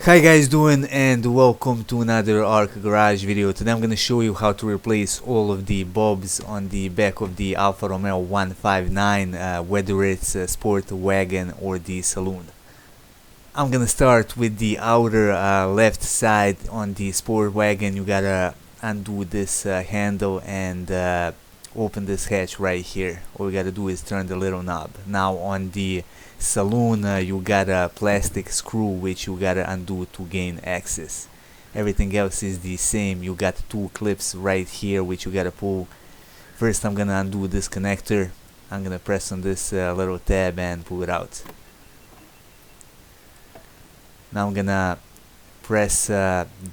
Hi guys, doing and welcome to another Arc Garage video. Today I'm gonna show you how to replace all of the bulbs on the back of the Alfa Romeo 159, whether it's a Sport-wagon or the saloon. I'm gonna start with the outer left side. On the Sport-wagon, you gotta undo this handle and open this hatch right here. All you gotta do is turn the little knob. Now on the saloon, you got a plastic screw which you gotta undo to gain access. Everything else is the same. You got two clips right here which you gotta pull. First I'm gonna undo this connector. I'm gonna press on this little tab and pull it out. Now I'm gonna press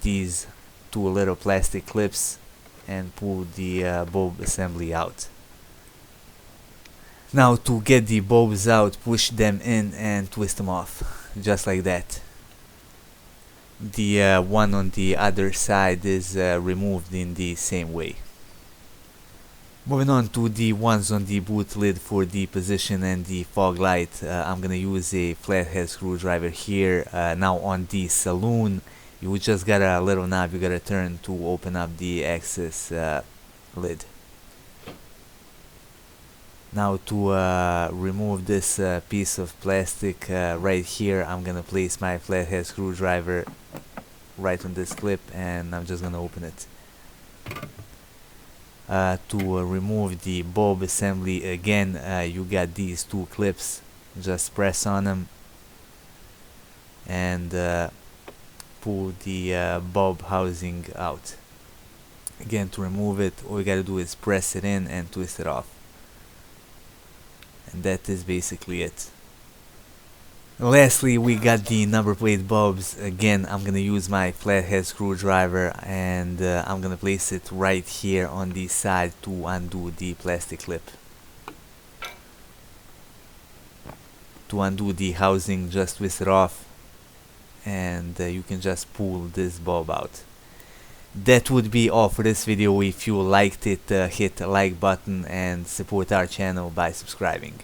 these two little plastic clips and pull the bulb assembly out. Now to get the bulbs out, push them in and twist them off, just like that. The one on the other side is removed in the same way. Moving on to the ones on the boot lid for the position and the fog light, I'm gonna use a flathead screwdriver here. Now on the saloon, you just got a little knob you gotta turn to open up the access lid. Now to remove this piece of plastic right here, I'm gonna place my flathead screwdriver right on this clip and I'm just gonna open it. To remove the bulb assembly again, you got these two clips. Just press on them and pull the bulb housing out. Again, to remove it, all you gotta do is press it in and twist it off. And that is basically it. Lastly, we got the number plate bulbs. Again, I'm gonna use my flathead screwdriver and I'm gonna place it right here on the side to undo the plastic clip. To undo the housing, just twist it off and you can just pull this bulb out. That would be all for this video. If you liked it, hit the like button and support our channel by subscribing.